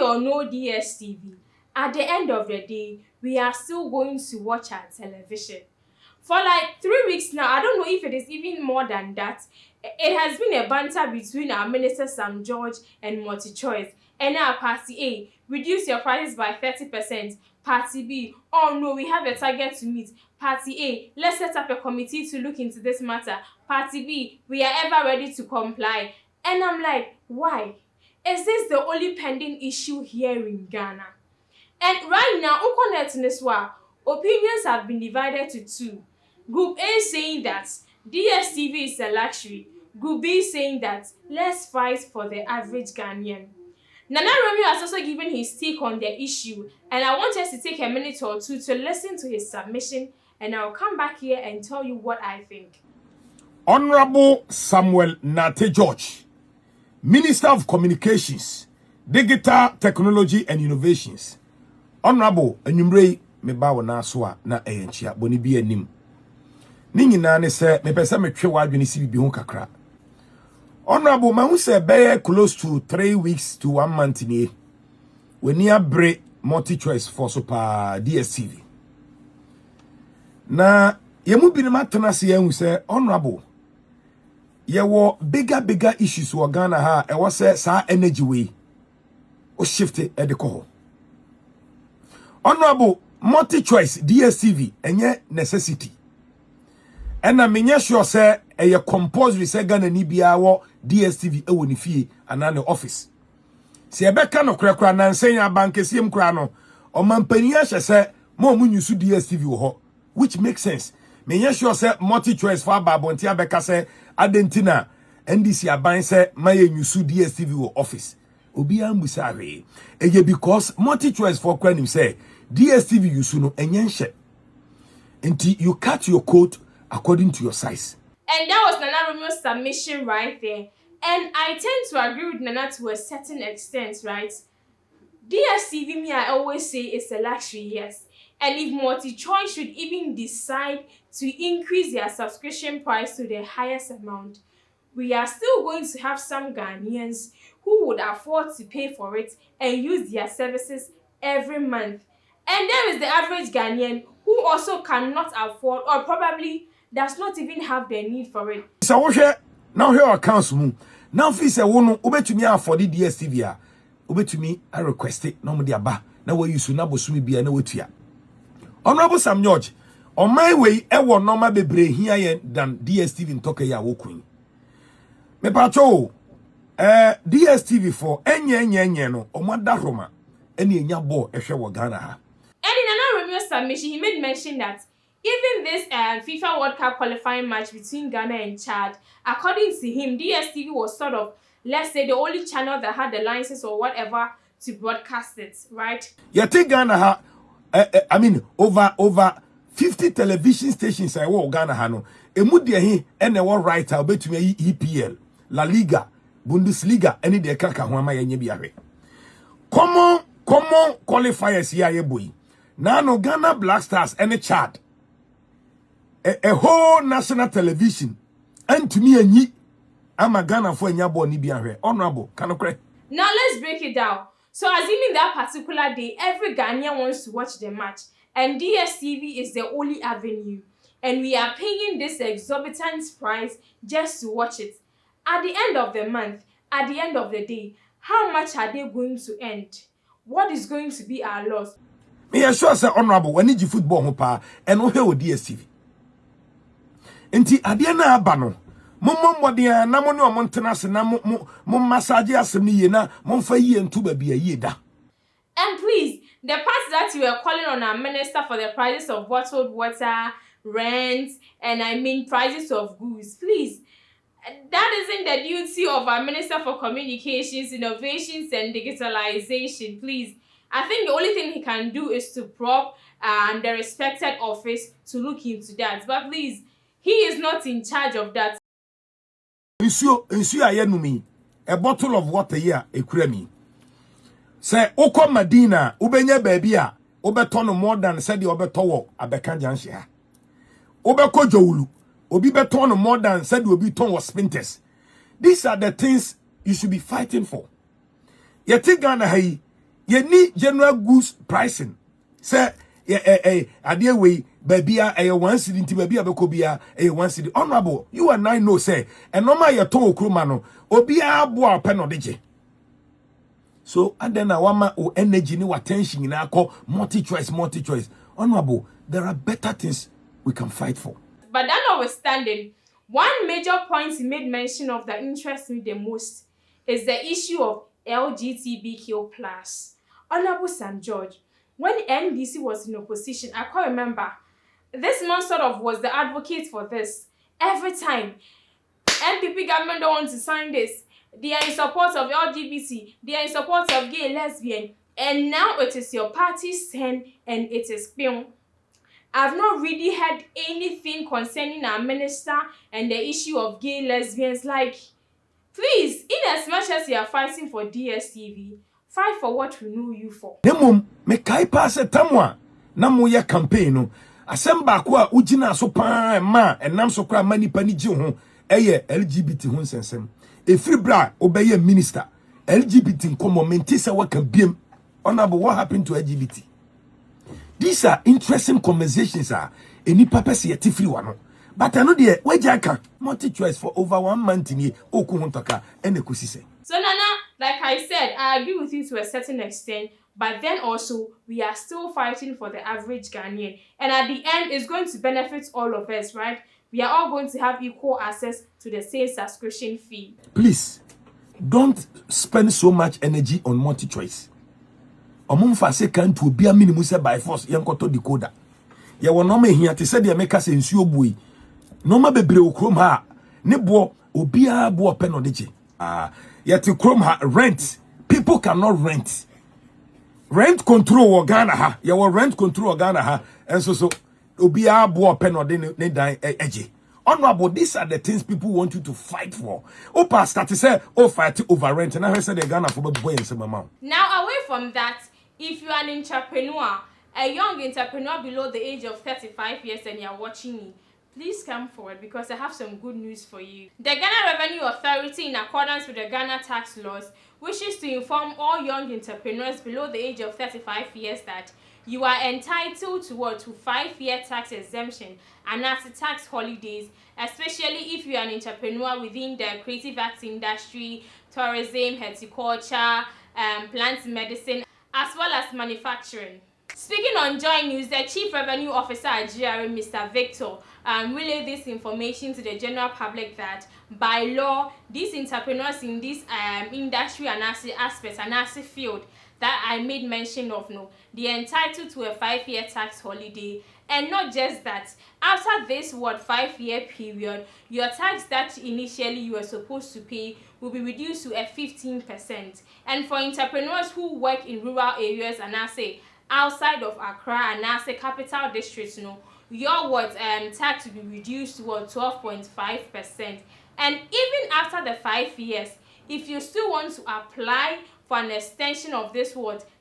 or no DStv, at the end of the day, we are still going to watch our television. For like 3 weeks now, I don't know if it is even more than that. It has been a banter between our minister Sam George and MultiChoice. And now Party A, reduce your prices by 30%. Party B, oh no, we have a target to meet. Party A, let's set up a committee to look into this matter. Party B, we are ever ready to comply. And I'm like, why? Is this the only pending issue here in Ghana? And right now, Ukonet Neswa, opinions have been divided to two. Group A saying that DStv is a luxury. Group B saying that let's fight for the average Ghanaian. Nana Romeo has also given his take on the issue, and I want us to take a minute or two to listen to his submission, and I'll come back here and tell you what I think. Honorable Samuel Nate George, Minister of Communications, Digital Technology and Innovations. Honorable Enyumrei meba wona so a na eyenchia boni bi anim. Ni nyina ne se me pese metwe wadwene si bibi ho kakra. Honorable mahu se be close to 3 weeks to 1 month ni. Weni abre MultiChoice for super DStv. Na yemu bi ne matena se yahu se honorable yewo bigger issues wo Ghana ha e wo se sa energy way o shift e de ko. Honorable MultiChoice DStv enye necessity. Ena menye sure say eye compulsory say Ghana ni bia wo DStv ewo ni fie ana ne office. Se ebeka no krakra na nsenya bankesiem kra no o mampani ahye say mo nyusu DStv wo ho, which makes sense. Menye sure say MultiChoice for babonti abeka say adentina NDC aban say maye nyusu DStv wo office. Obi ambusa we eye because MultiChoice for kwanim say DStv yusu no enyenhye. Until you cut your coat according to your size. And that was Nana Romeo's submission right there. And I tend to agree with Nana to a certain extent, right? DStv, me, I always say, is a luxury, yes. And if MultiChoice should even decide to increase their subscription price to the highest amount, we are still going to have some Ghanaians who would afford to pay for it and use their services every month. And there is the average Ghanaian who also cannot afford or probably does not even have the need for it. So now here accounts mu. Now fi say wono obetumi afford the DStv a obetumi a request it no mo dia ba na we use na bosumi bia na wetua. Honorable Sam George, on my way e wo normal bebre hia ye than DStv ntoka ya wokun. Me pacho DStv for enye no omada roma ene enya bo ehwe wo Ghana ha. And in Nana Romeo's submission, he made mention that even this FIFA World Cup qualifying match between Ghana and Chad, according to him, DStv was sort of, let's say, the only channel that had the license or whatever to broadcast it, right? You think Ghana ha, I mean, over 50 television stations I wo Ghana ha no. Emu de hi ene wo right a betumi EPL, La Liga, Bundesliga, any de kaka ho ama yenye biare. Common qualifiers here ye boy. Now no Ghana Black Stars any Chad. A whole national television and to me and ye I'm a Ghana for nyabo ni biare. Honorable, can Now let's break it down. So assuming that particular day, every Ghanaian wants to watch the match, and DStv is the only avenue, and we are paying this exorbitant price just to watch it. At the end of the month, at the end of the day, how much are they going to end? What is going to be our loss? Me sure say honorable when you football ho pa and no hear DStv. Enti ade na aba no mommom modea na mo ne omontena se na mo massage asem ni ye na mo mfa yie ntu ba bia yie da. And please, the part that you were calling on our minister for the prices of bottled water, rent, and I mean prices of goods, please, that isn't the duty of our Minister for Communications, Innovations and Digitalization, please. I think the only thing he can do is to prop the respected office to look into that. But please, he is not in charge of that. Nsu ayenumi a bottle of water here ekura mi. Say oko Madina ubenya baby a obeto no more than said the obeto wo abeka janhye ha. Obeko jowulu obi beto no more than said obi ton was spinters. These are the things you should be fighting for. Yeti Ghana hai ye ni general goods pricing say ade we babia 1 cedi nti babia be ko bia 1 cedi. Honorable, you and I know say enoma ye ton okroma no obia abo apeno deje. So and then wama o energy ni attention na call multi choice. Honorable, there are better things we can fight for. But that notwithstanding, one major point he made mention of that interests me the most is the issue of LGBTQ+. Honorable Sam George, when NDC was in opposition, I can't remember, this man sort of was the advocate for this. Every time, NPP government don't want to sign this, they are in support of LGBT, they are in support of gay, lesbian, and now it is your party's turn and it is film. I've not really heard anything concerning our minister and the issue of gay, lesbians. Like, please, in as much as you are fighting for DStv, fight for what we know you for. Nemum, me kai pass a tamwa, na mo ye campaign no. Asem ba ko a ugina so pan ma enam so kra mani pani ji ho eye LGBT ho nsensem. E free bra obeye minister. LGBT nkomo menti se waka biem. Honorable, what happened to LGBT? These are interesting conversations any purpose yet free one. But I know the wejaka multi choice for over 1 month in okuhuntaka and ekusise. So Nana, like I said, I agree with you to a certain extent, but then also we are still fighting for the average Ghanaian, and at the end it's going to benefit all of us, right? We are all going to have equal access to the same subscription fee. Please don't spend so much energy on multi choice. Omumfa se kan to bia minimum se by force yankoto decoder. Ye wo no ma hia te se de meka se nsuo bui. No ma bebre okrom ha ne bo obia bo pe no deje. Ye te krom ha rent. People cannot rent. Rent control Ghana ha. Ye wo rent control Ghana ha. And so obia bo pe no de ne dan eje. Honorable, these are the things people want you to fight for. Opa start to say, fight over rent. And I said they Ghana for boy and some amount. Now away from that, if you are an entrepreneur, a young entrepreneur below the age of 35 years and you're watching me, please come forward because I have some good news for you. The Ghana Revenue Authority, in accordance with the Ghana tax laws, wishes to inform all young entrepreneurs below the age of 35 years that you are entitled to 5-year tax exemption and as tax holidays, especially if you are an entrepreneur within the creative arts industry, tourism, horticulture, plant medicine, as well as manufacturing. Speaking on Joy News, the Chief Revenue Officer at GRA, Mr. Victor, relayed this information to the general public that by law, these entrepreneurs in this industry and aspects and field that I made mention of, they are entitled to a 5-year tax holiday. And not just that, after this 5-year period, your tax that initially you were supposed to pay will be reduced to a 15%. And for entrepreneurs who work in rural areas and outside of Accra and capital districts, your tax will be reduced to 12.5%. And even after the 5 years, if you still want to apply for an extension of this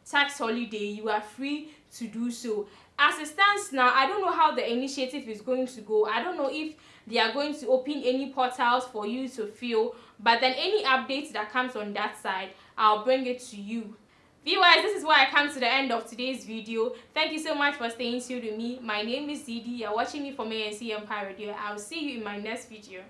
tax holiday, you are free to do so. As it stands now, I don't know how the initiative is going to go. I don't know if they are going to open any portals for you to fill, but then any updates that comes on that side, I'll bring it to you. Viewers, this is where I come to the end of today's video. Thank you so much for staying tuned with me. My name is ZD. You're watching me from ANC Empire Radio. I'll see you in my next video.